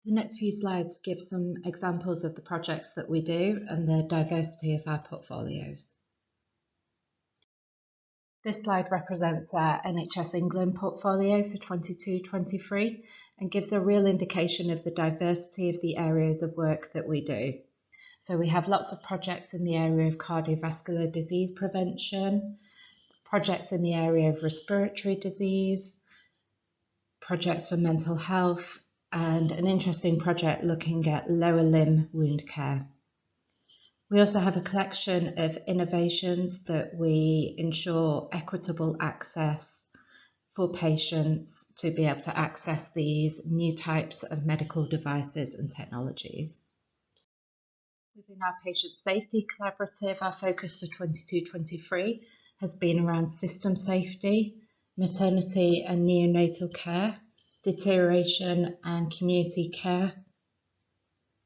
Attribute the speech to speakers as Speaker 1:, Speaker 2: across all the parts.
Speaker 1: The next few slides give some examples of the projects that we do and the diversity of our portfolios. This slide represents our NHS England portfolio for 22-23 and gives a real indication of the diversity of the areas of work that we do. So we have lots of projects in the area of cardiovascular disease prevention, projects in the area of respiratory disease, projects for mental health, and an interesting project looking at lower limb wound care. We also have a collection of innovations that we ensure equitable access for patients to be able to access these new types of medical devices and technologies. Within our Patient Safety Collaborative, our focus for 22-23 has been around system safety, maternity and neonatal care, deterioration and community care,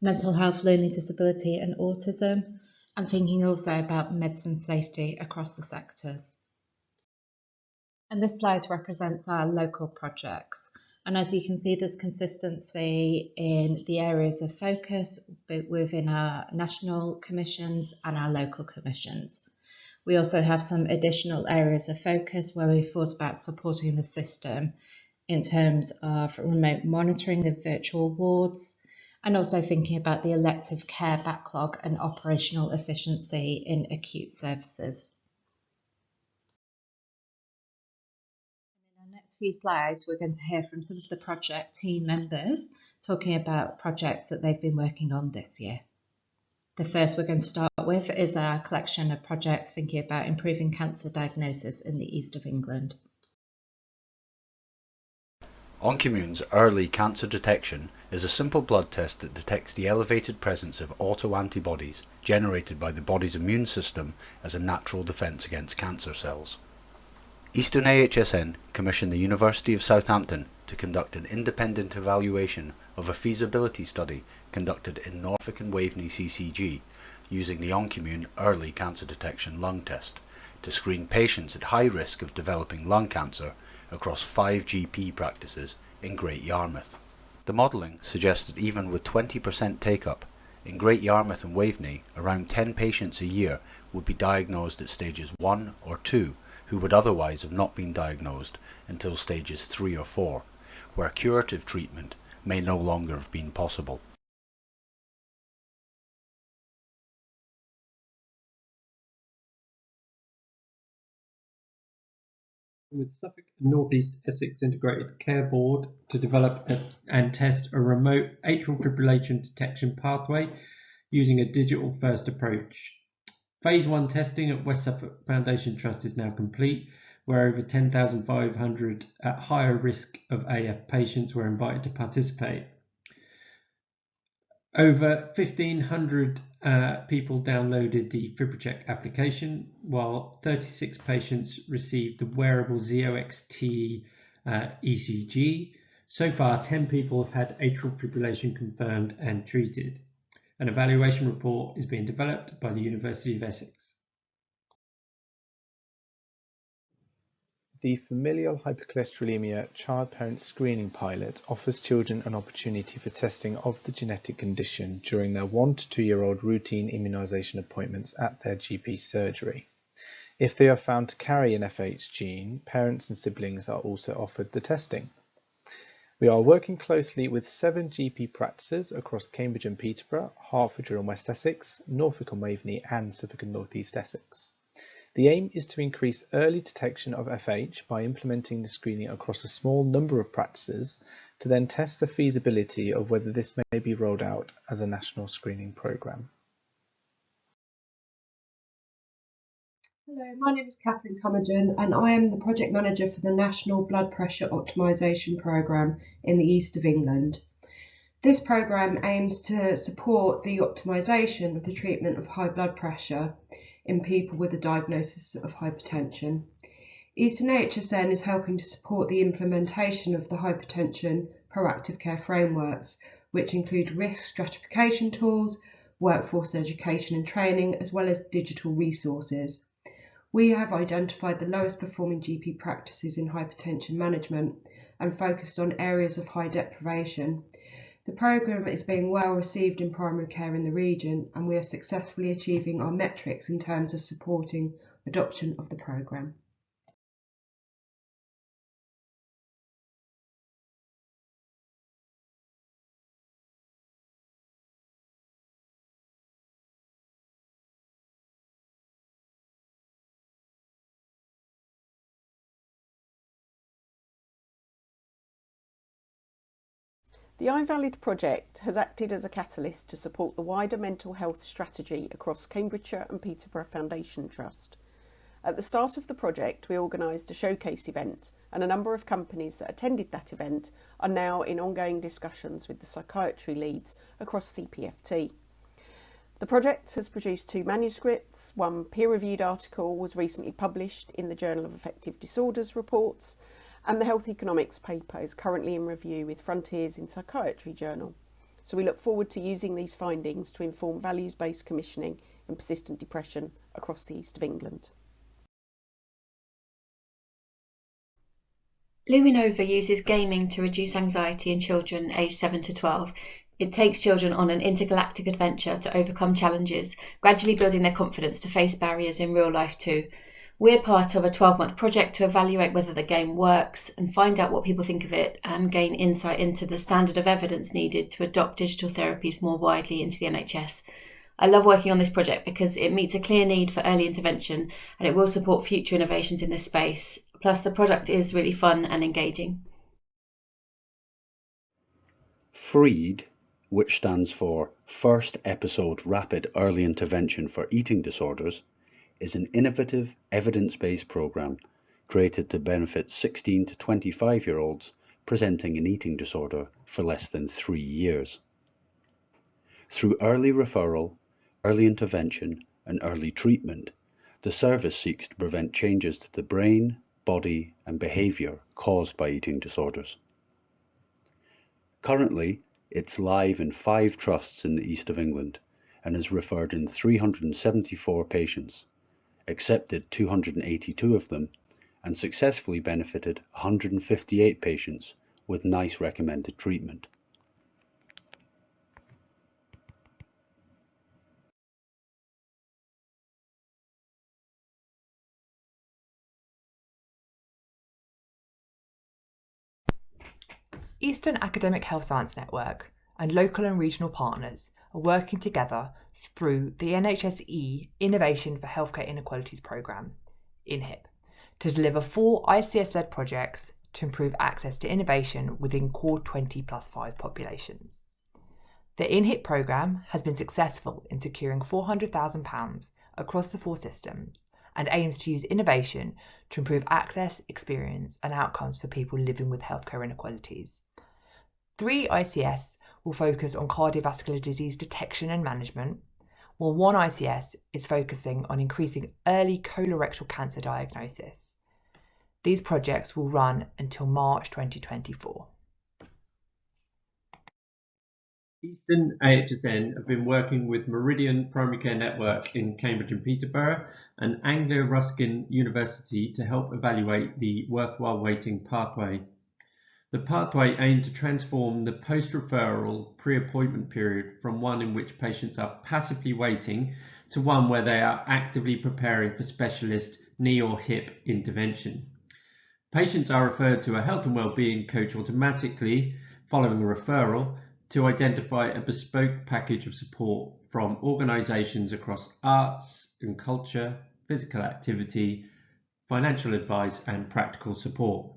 Speaker 1: mental health, learning disability and autism, and thinking also about medicine safety across the sectors. And this slide represents our local projects. And as you can see, there's consistency in the areas of focus within our national commissions and our local commissions. We also have some additional areas of focus where we've thought about supporting the system in terms of remote monitoring of virtual wards, and also thinking about the elective care backlog and operational efficiency in acute services. In our next few slides, we're going to hear from some of the project team members talking about projects that they've been working on this year. The first we're going to start with is our collection of projects thinking about improving cancer diagnosis in the east of England.
Speaker 2: Oncimmune's early cancer detection is a simple blood test that detects the elevated presence of autoantibodies generated by the body's immune system as a natural defence against cancer cells. Eastern AHSN commissioned the University of Southampton to conduct an independent evaluation of a feasibility study conducted in Norfolk and Waveney CCG using the Oncimmune early cancer detection lung test to screen patients at high risk of developing lung cancer across 5 GP practices in Great Yarmouth. The modelling suggests that even with 20% take-up, in Great Yarmouth and Waveney, around 10 patients a year would be diagnosed at stages 1 or 2 who would otherwise have not been diagnosed until stages 3 or 4, where curative treatment may no longer have been possible.
Speaker 3: With Suffolk and North East Essex Integrated Care Board to develop and test a remote atrial fibrillation detection pathway using a digital first approach. Phase 1 testing at West Suffolk Foundation Trust is now complete, where over 10,500 at higher risk of AF patients were invited to participate. Over 1,500 people downloaded the FibriCheck application, while 36 patients received the wearable ZOXT ECG. So far, 10 people have had atrial fibrillation confirmed and treated. An evaluation report is being developed by the University of Essex.
Speaker 4: The Familial Hypercholesterolemia Child-Parent Screening Pilot offers children an opportunity for testing of the genetic condition during their 1 to 2 year old routine immunisation appointments at their GP surgery. If they are found to carry an FH gene, parents and siblings are also offered the testing. We are working closely with 7 GP practices across Cambridge and Peterborough, Hertfordshire and West Essex, Norfolk and Waveney and Suffolk and North East Essex. The aim is to increase early detection of FH by implementing the screening across a small number of practices to then test the feasibility of whether this may be rolled out as a national screening programme.
Speaker 5: Hello, my name is Catherine Cummerton and I am the Project Manager for the National Blood Pressure Optimisation Programme in the East of England. This programme aims to support the optimisation of the treatment of high blood pressure in people with a diagnosis of hypertension. Eastern AHSN is helping to support the implementation of the hypertension proactive care frameworks, which include risk stratification tools, workforce education and training, as well as digital resources. We have identified the lowest performing GP practices in hypertension management and focused on areas of high deprivation, The programme is being well received in primary care in the region, and we are successfully achieving our metrics in terms of supporting adoption of the programme.
Speaker 6: The iValid project has acted as a catalyst to support the wider mental health strategy across Cambridgeshire and Peterborough Foundation Trust. At the start of the project, we organised a showcase event, and a number of companies that attended that event are now in ongoing discussions with the psychiatry leads across CPFT. The project has produced 2 manuscripts. One peer-reviewed article was recently published in the Journal of Affective Disorders Reports, and the Health Economics paper is currently in review with Frontiers in Psychiatry journal. So we look forward to using these findings to inform values-based commissioning in persistent depression across the east of England.
Speaker 7: Luminova uses gaming to reduce anxiety in children aged 7 to 12. It takes children on an intergalactic adventure to overcome challenges, gradually building their confidence to face barriers in real life too. We're part of a 12-month project to evaluate whether the game works and find out what people think of it and gain insight into the standard of evidence needed to adopt digital therapies more widely into the NHS. I love working on this project because it meets a clear need for early intervention and it will support future innovations in this space. Plus, the product is really fun and engaging.
Speaker 2: FREED, which stands for First Episode Rapid Early Intervention for Eating Disorders, is an innovative, evidence-based programme created to benefit 16 to 25-year-olds presenting an eating disorder for less than 3 years. Through early referral, early intervention and early treatment, the service seeks to prevent changes to the brain, body and behaviour caused by eating disorders. Currently, it's live in 5 trusts in the east of England and has referred in 374 patients, accepted 282 of them, and successfully benefited 158 patients with NICE recommended treatment.
Speaker 8: Eastern Academic Health Science Network and local and regional partners are working together through the NHSE Innovation for Healthcare Inequalities programme, INHIP, to deliver 4 ICS-led projects to improve access to innovation within core 20+5 populations. The INHIP programme has been successful in securing £400,000 across the 4 systems and aims to use innovation to improve access, experience and outcomes for people living with healthcare inequalities. 3 ICS will focus on cardiovascular disease detection and management, while 1 ICS is focusing on increasing early colorectal cancer diagnosis. These projects will run until March 2024.
Speaker 3: Eastern AHSN have been working with Meridian Primary Care Network in Cambridge and Peterborough and Anglia Ruskin University to help evaluate the worthwhile waiting pathway. The pathway aimed to transform the post-referral pre-appointment period from one in which patients are passively waiting to one where they are actively preparing for specialist knee or hip intervention. Patients are referred to a health and wellbeing coach automatically following a referral to identify a bespoke package of support from organisations across arts and culture, physical activity, financial advice and practical support.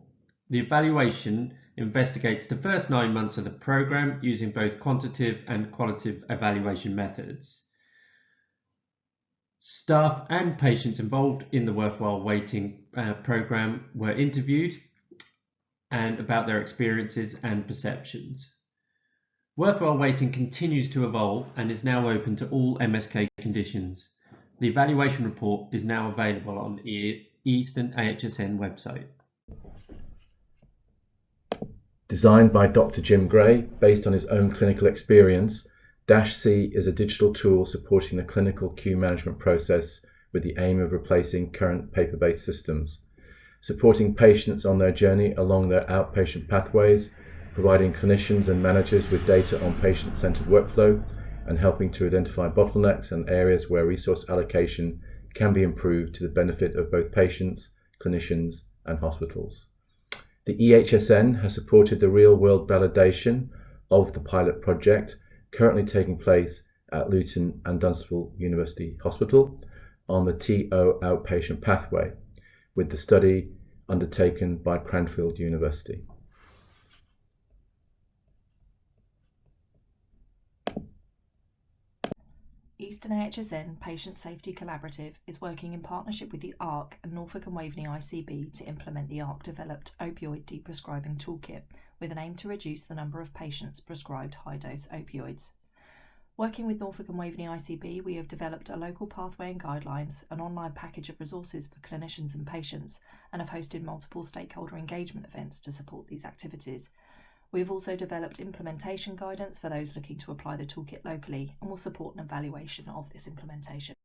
Speaker 3: The evaluation investigates the first 9 months of the programme using both quantitative and qualitative evaluation methods. Staff and patients involved in the Worthwhile Waiting programme were interviewed and about their experiences and perceptions. Worthwhile Waiting continues to evolve and is now open to all MSK conditions. The evaluation report is now available on the Eastern AHSN website.
Speaker 4: Designed by Dr. Jim Gray, based on his own clinical experience, -C is a digital tool supporting the clinical queue management process with the aim of replacing current paper-based systems, supporting patients on their journey along their outpatient pathways,
Speaker 9: providing clinicians and managers with data on patient-centered workflow and helping to identify bottlenecks and areas where resource allocation can be improved to the benefit of both patients, clinicians, and hospitals. The EHSN has supported the real-world validation of the pilot project currently taking place at Luton and Dunstable University Hospital on the TO outpatient pathway, with the study undertaken by Cranfield University.
Speaker 10: Eastern AHSN Patient Safety Collaborative is working in partnership with the ARC and Norfolk and Waveney ICB to implement the ARC-developed Opioid Deprescribing Toolkit with an aim to reduce the number of patients prescribed high-dose opioids. Working with Norfolk and Waveney ICB, we have developed a local pathway and guidelines, an online package of resources for clinicians and patients, and have hosted multiple stakeholder engagement events to support these activities. We have also developed implementation guidance for those looking to apply the toolkit locally and will support an evaluation of this implementation.